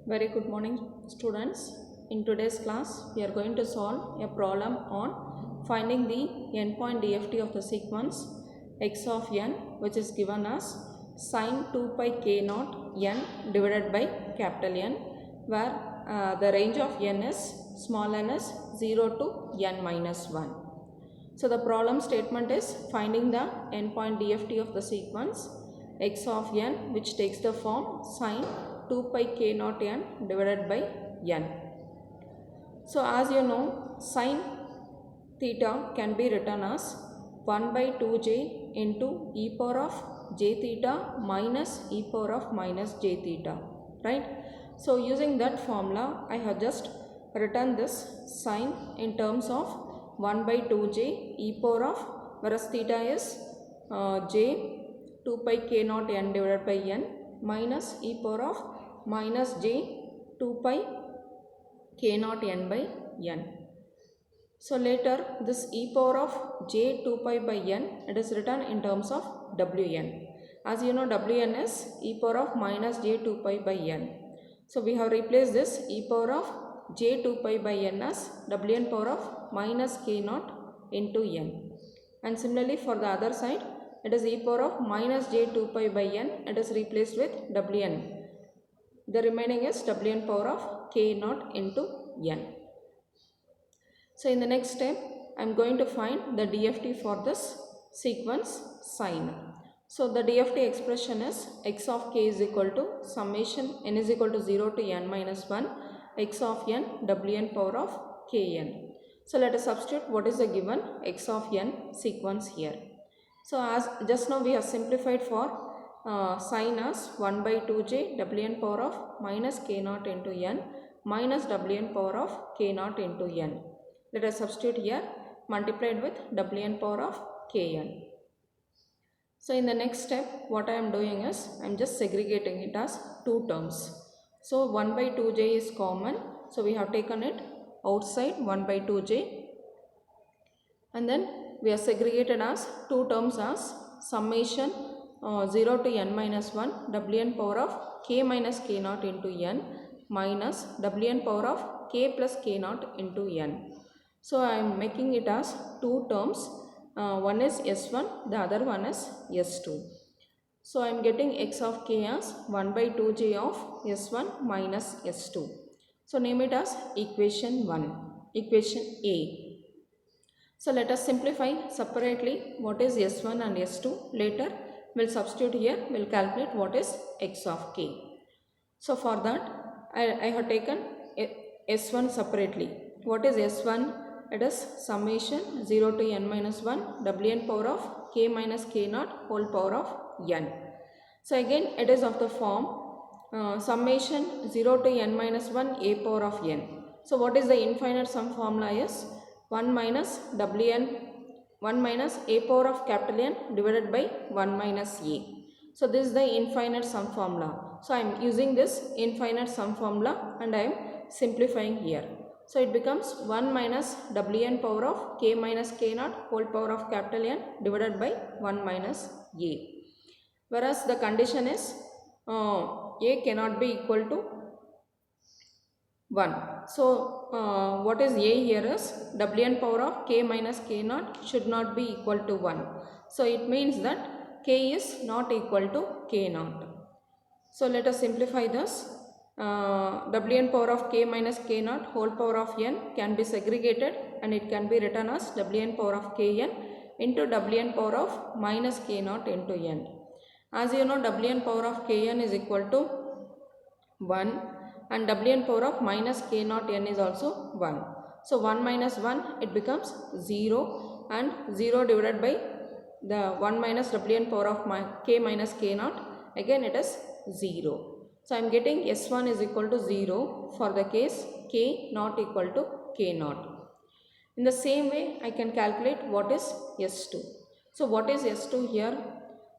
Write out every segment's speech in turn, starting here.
Very good morning, students. In today's class, we are going to solve a problem on finding the endpoint DFT of the sequence x of n, which is given as sin 2 pi k naught n divided by capital N, where the range of n is small n is 0 to n minus 1. So the problem statement is finding the endpoint DFT of the sequence x of n, which takes the form sin 2 pi k naught n divided by n. So as you know, sin theta can be written as 1 by 2j into e power of j theta minus e power of minus j theta, right? So using that formula, I have just written this sin in terms of 1 by 2j e power of, whereas theta is j 2 pi k naught n divided by n minus e power of minus j 2 pi k naught n by n. So later this e power of j 2 pi by n, it is written in terms of wn. As you know, wn is e power of minus j 2 pi by n. So we have replaced this e power of j 2 pi by n as wn power of minus k naught into n. And similarly for the other side, it is e power of minus j 2 pi by n, it is replaced with wn. The remaining is wn power of k naught into n. So in the next step, I am going to find the DFT for this sequence sin. So the DFT expression is x of k is equal to summation n is equal to 0 to n minus 1 x of n wn power of kn. So let us substitute what is the given x of n sequence here. So as just now we have simplified for sin as 1 by 2j wn power of minus k naught into n minus wn power of k naught into n. Let us substitute here multiplied with wn power of kn. So in the next step, what I am doing is I am just segregating it as two terms. So 1 by 2j is common, so we have taken it outside 1 by 2j, and then we are segregated as two terms as summation 0 to n minus 1 wn power of k minus k naught into n minus wn power of k plus k naught into n. So I am making it as two terms. One is s1, the other one is s2. So I am getting x of k as 1 by 2j of s1 minus s2. So name it as equation 1, equation A. So let us simplify separately what is s1 and s2. Later we will substitute here, we will calculate what is x of k. So for that I have taken s1 separately. What is s1? It is summation 0 to n minus 1 wn power of k minus k naught whole power of n. So again it is of the form summation 0 to n minus 1 a power of n. So what is the infinite sum formula is 1 minus wn, 1 minus a power of capital N divided by 1 minus a. So this is the infinite sum formula. So I am using this infinite sum formula and I am simplifying here. So it becomes 1 minus wn power of k minus k naught whole power of capital N divided by 1 minus a. Whereas the condition is a cannot be equal to 1. So what is a here is wn power of k minus k naught should not be equal to 1. So it means that k is not equal to k naught. So let us simplify this. Wn power of k minus k naught whole power of n can be segregated and it can be written as wn power of kn into wn power of minus k naught into n. As you know, wn power of kn is equal to 1 and wn power of minus k naught n is also 1. So 1 minus 1 it becomes 0 and 0 divided by the 1 minus wn power of k minus k naught, again it is 0. So I am getting s1 is equal to 0 for the case k not equal to k naught. In the same way I can calculate what is s2. So what is s2 here?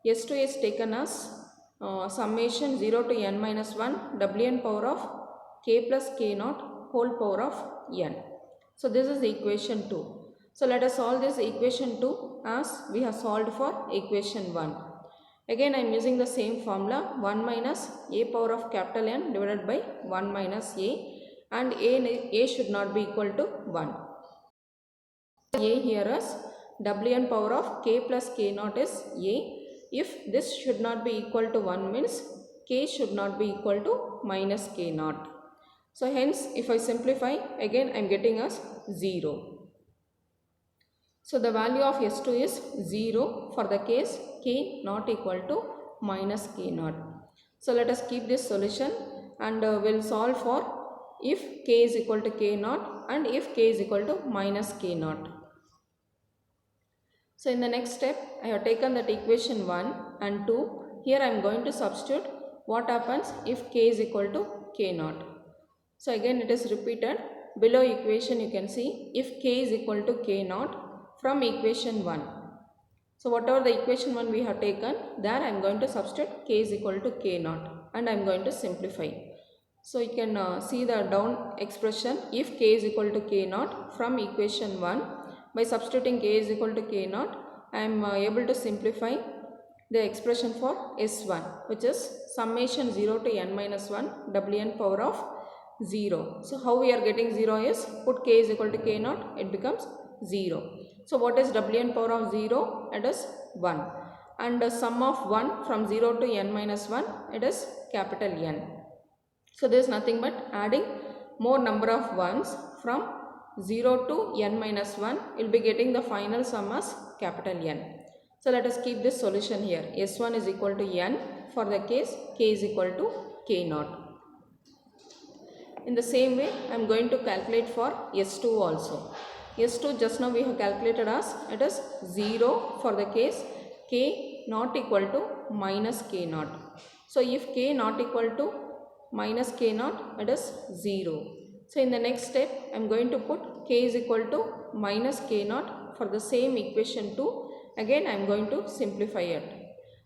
S2 is taken as summation 0 to n minus 1 wn power of k plus k naught whole power of n. So this is equation 2. So let us solve this equation 2 as we have solved for equation 1. Again I am using the same formula, 1 minus a power of capital N divided by 1 minus a, and a should not be equal to 1. A here is Wn power of k plus k naught is a. If this should not be equal to 1 means k should not be equal to minus k naught. So hence if I simplify, again I am getting as 0. So the value of S2 is 0 for the case k not equal to minus k naught. So let us keep this solution and we'll solve for if k is equal to k naught and if k is equal to minus k naught. So in the next step, I have taken that equation 1 and 2. Here I am going to substitute what happens if k is equal to k naught. So again it is repeated. Below equation you can see if k is equal to k naught from equation 1. So whatever the equation 1 we have taken, there I am going to substitute k is equal to k naught and I am going to simplify. So you can see the down expression if k is equal to k naught from equation 1. By substituting k is equal to k naught, I am able to simplify the expression for S1, which is summation 0 to n minus 1 Wn power of 0. So how we are getting 0 is put k is equal to k naught, it becomes 0. So what is Wn power of 0? It is 1. And the sum of 1 from 0 to n minus 1, it is capital N. So this is nothing but adding more number of ones from 0 to n minus 1, you will be getting the final sum as capital N. So let us keep this solution here. S1 is equal to n for the case k is equal to k naught. In the same way, I am going to calculate for S2 also. S2 just now we have calculated as it is 0 for the case k not equal to minus k naught. So if k not equal to minus k naught, it is 0. So in the next step, I am going to put k is equal to minus k naught for the same equation 2. Again I am going to simplify it.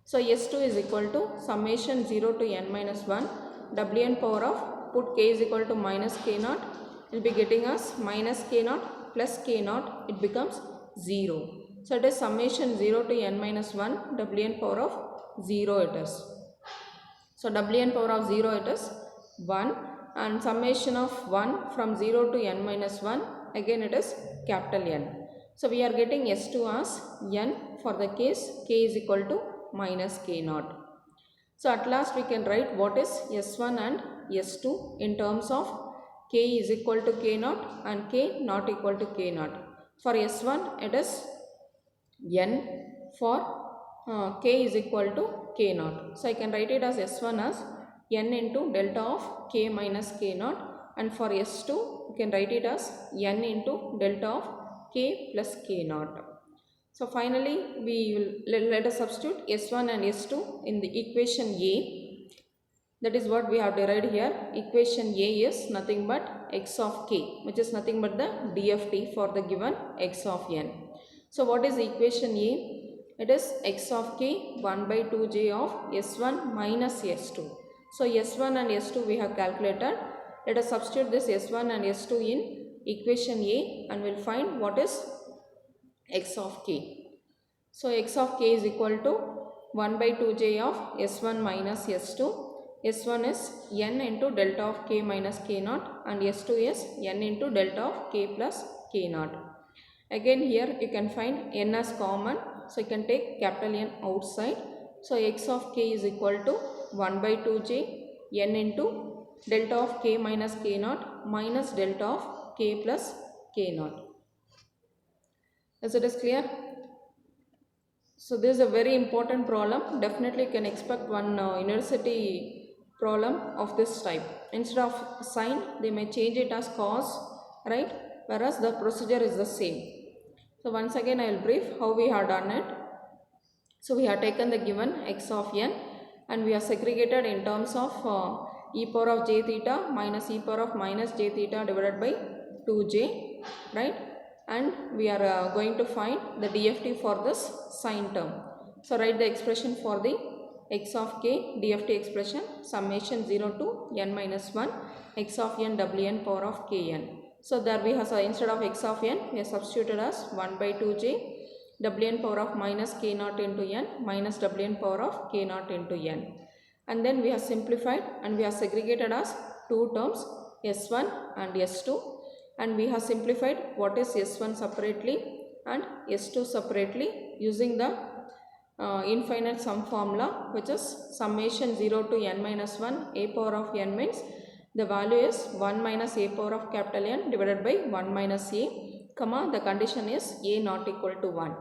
So S2 is equal to summation 0 to n minus 1 Wn power of put k is equal to minus k naught, will be getting us minus k naught plus k naught, it becomes 0. So it is summation 0 to n minus 1 Wn power of 0 it is. So Wn power of 0 it is 1 and summation of 1 from 0 to n minus 1, again it is capital N. So we are getting S2 as n for the case k is equal to minus k naught. So at last we can write what is S1 and S2 in terms of k is equal to k naught and k not equal to k naught. For S1 it is n for k is equal to k naught. So I can write it as S1 as n into delta of k minus k naught, and for S2 you can write it as n into delta of k plus k naught. So finally we will let us substitute S1 and S2 in the equation A. That is what we have derived here. Equation A is nothing but x of k, which is nothing but the DFT for the given x of n. So what is equation A? It is x of k 1 by 2j of S1 minus S2. So S1 and S2 we have calculated. Let us substitute this S1 and S2 in equation A and we will find what is x of k. So x of k is equal to 1 by 2j of S1 minus S2. S1 is n into delta of k minus k naught and S2 is n into delta of k plus k naught. Again here you can find n as common, so you can take capital N outside. So x of k is equal to 1 by 2j n into delta of k minus k naught minus delta of k plus k naught. As it is clear? So this is a very important problem. Definitely you can expect one university problem of this type. Instead of sine, they may change it as cos, right? Whereas the procedure is the same. So once again I will brief how we have done it. So we have taken the given x of n and we have segregated in terms of e power of j theta minus e power of minus j theta divided by 2j, right? And we are going to find the DFT for this sine term. So write the expression for the x of k DFT expression, summation 0 to n minus 1 x of n Wn power of kn. So there we have, instead of x of n we have substituted as 1 by 2j Wn power of minus k naught into n minus Wn power of k naught into n. And then we have simplified and we have segregated as two terms, S1 and S2, and we have simplified what is S1 separately and S2 separately using the infinite sum formula, which is summation 0 to n minus 1 a power of n means the value is 1 minus a power of capital N divided by 1 minus a, comma the condition is a not equal to 1.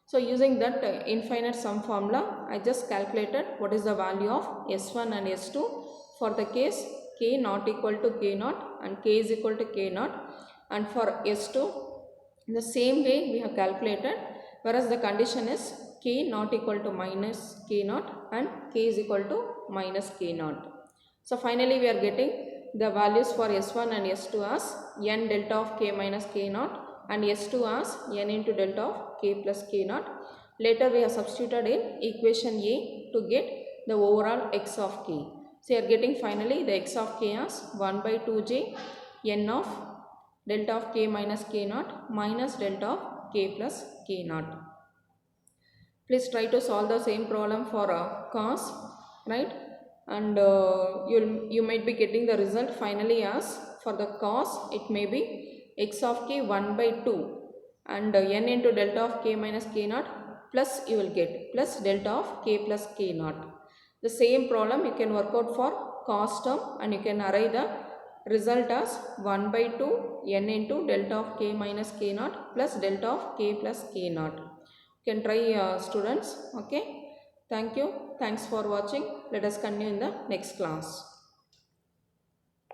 So using that infinite sum formula, I just calculated what is the value of S1 and S2 for the case k not equal to k naught and k is equal to k naught, and for S2 in the same way we have calculated, whereas the condition is k not equal to minus k naught and k is equal to minus k naught. So finally we are getting the values for S1 and S2 as n delta of k minus k naught and S2 as n into delta of k plus k naught. Later we have substituted in equation A to get the overall x of k. So you are getting finally the x of k as 1 by 2j n of delta of k minus k naught minus delta of k plus k naught. Please try to solve the same problem for cos, right? And you might be getting the result finally as for the cos it may be x of k 1 by 2 and n into delta of k minus k naught plus you will get plus delta of k plus k naught. The same problem you can work out for cos term and you can arrive the result as 1 by 2 n into delta of k minus k naught plus delta of k plus k naught. You can try students. Okay, thank you, thanks for watching. Let us continue in the next class.